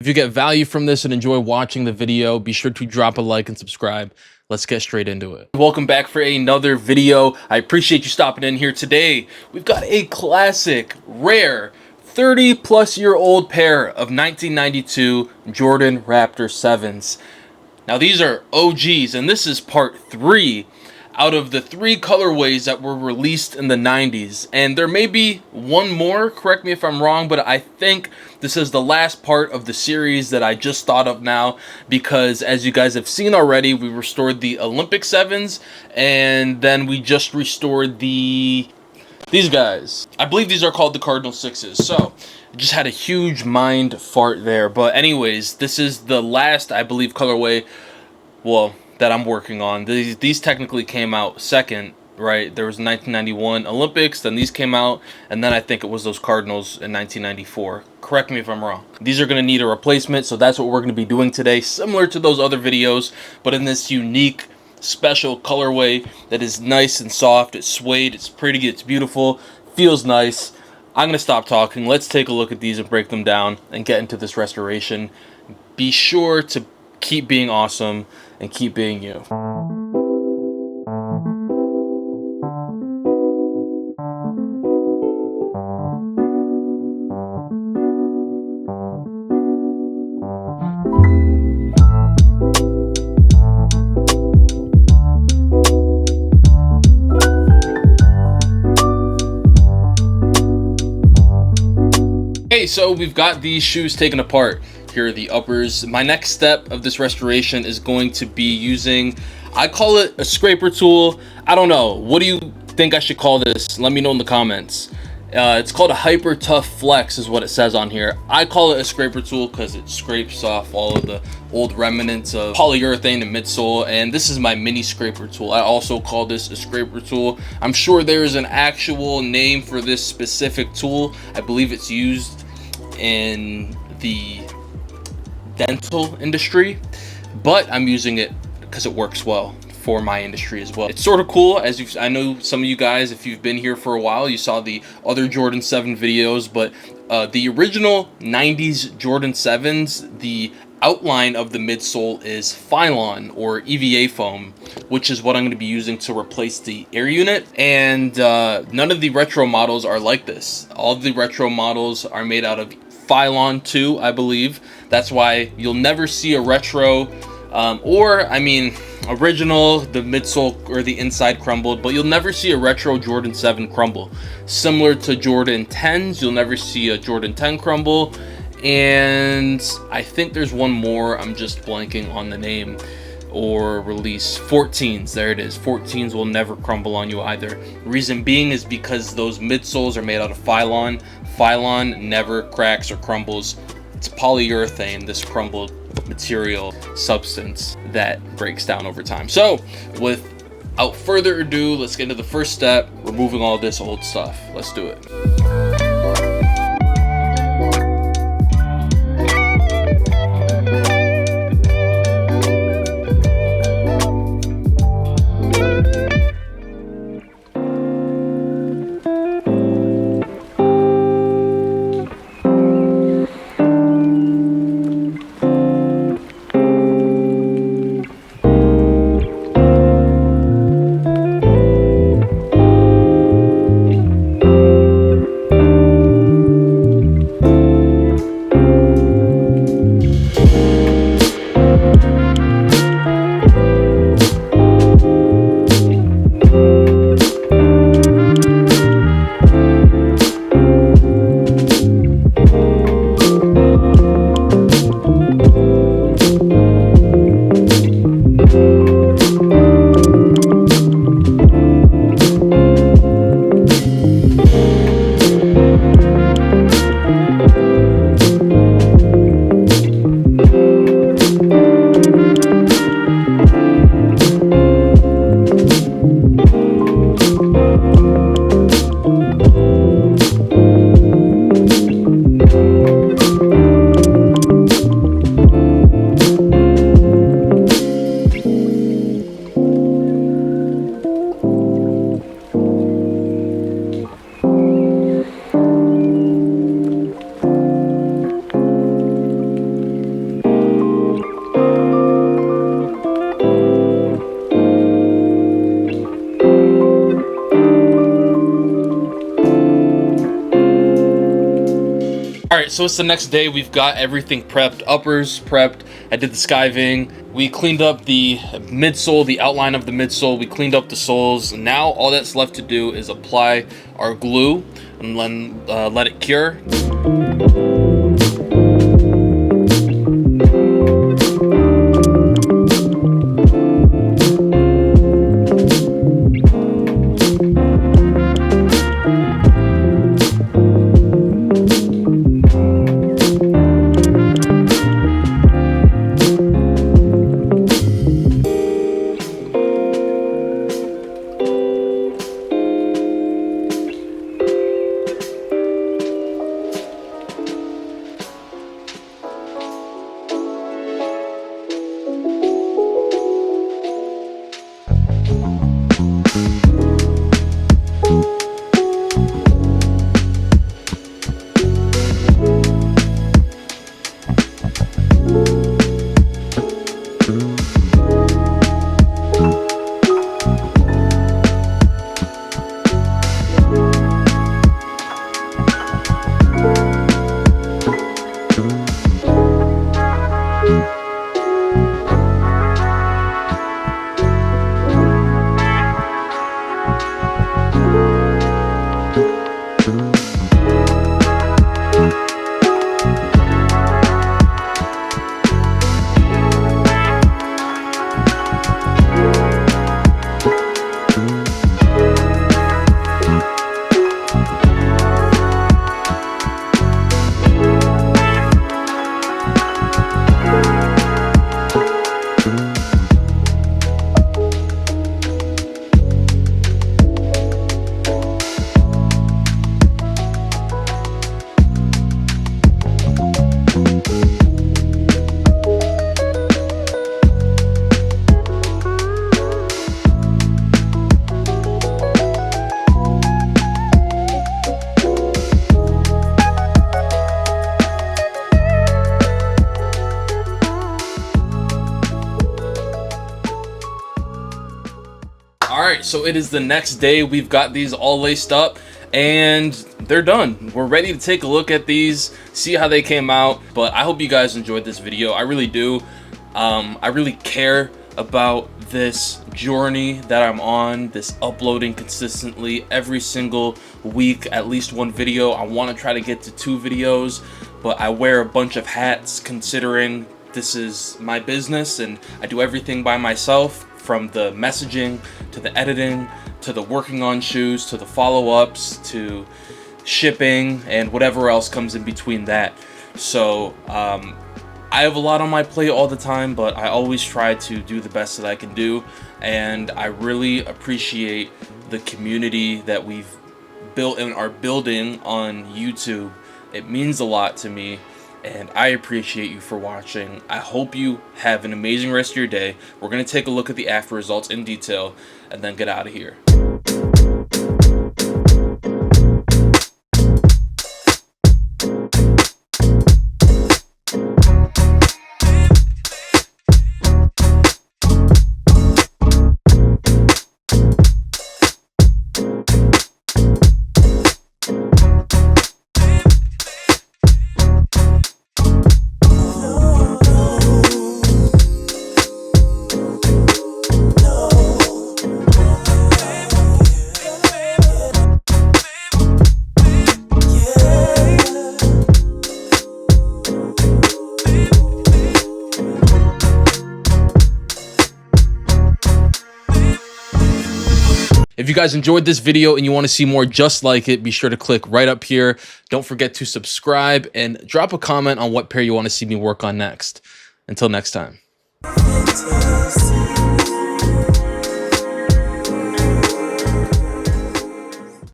If you get value from this and enjoy watching the video, be sure to drop a like and subscribe. Let's get straight into it. Welcome back for another video. I appreciate you stopping in here today. We've got a classic, rare, 30-plus-year-old pair of 1992 Jordan Raptor 7s. Now these are OGs, and this is part 3 out of the 3 colorways that were released in the 90s. And there may be one more, correct me if I'm wrong, but I think this is the last part of the series that I just thought of now, because as you guys have seen already, we restored the Olympic 7s, and then we just restored these guys. I believe these are called the Cardinal 6s. So just had a huge mind fart there. But anyways, this is the last, I believe, colorway, well, that I'm working on. These technically came out second, right? There was 1991 Olympics, then these came out, and then I think it was those Cardinals in 1994. Correct me if I'm wrong. These are going to need a replacement, so that's what we're going to be doing today, similar to those other videos, but in this unique, special colorway that is nice and soft. It's suede, it's pretty, it's beautiful, feels nice. I'm going to stop talking. Let's take a look at these and break them down and get into this restoration. Be sure to keep being awesome and keep being you. Okay, so we've got these shoes taken apart. Here are the uppers. My next step of this restoration is going to be using, I call it a scraper tool. I don't know. What do you think I should call this? Let me know in the comments. It's called a Hyper Tough Flex is what it says on here. I call it a scraper tool because it scrapes off all of the old remnants of polyurethane and midsole, and this is my mini scraper tool. I also call this a scraper tool. I'm sure there is an actual name for this specific tool. I believe it's used in the dental industry, but I'm using it because it works well for my industry as well. It's sort of cool, as I know some of you guys, if you've been here for a while, you saw the other Jordan 7 videos, but the original 90s Jordan 7s, the outline of the midsole is Phylon or EVA foam, which is what I'm going to be using to replace the air unit. And none of the retro models are like this. All of the retro models are made out of Phylon 2, I believe. That's why you'll never see a retro original, the midsole or the inside crumbled, but you'll never see a retro Jordan 7 crumble. Similar to Jordan 10s, you'll never see a Jordan 10 crumble. And I think there's one more, I'm just blanking on the name or release. 14s, there it is. 14s will never crumble on you either. Reason being is because those midsoles are made out of Phylon. Phylon never cracks or crumbles. It's polyurethane, this crumbled material substance that breaks down over time. So without further ado, let's get into the first step, removing all this old stuff. Let's do it. right, so it's the next day. We've got everything prepped, uppers prepped. I did the skiving. We cleaned up the midsole, the outline of the midsole. We cleaned up the soles. Now all that's left to do is apply our glue and then let it cure. Alright, so it is the next day. We've got these all laced up and they're done. We're ready to take a look at these, see how they came out. But I hope you guys enjoyed this video. I really do. I really care about this journey that I'm on, this uploading consistently every single week, at least one video. I want to try to get to 2 videos, but I wear a bunch of hats considering this is my business and I do everything by myself, from the messaging to the editing to the working on shoes to the follow-ups to shipping and whatever else comes in between that. So I have a lot on my plate all the time, but I always try to do the best that I can do, and I really appreciate the community that we've built and are building on YouTube. It means a lot to me, and I appreciate you for watching. I hope you have an amazing rest of your day. We're going to take a look at the after results in detail and then get out of here. If you guys enjoyed this video and you want to see more just like it, be sure to click right up here. Don't forget to subscribe and drop a comment on what pair you want to see me work on next. Until next time.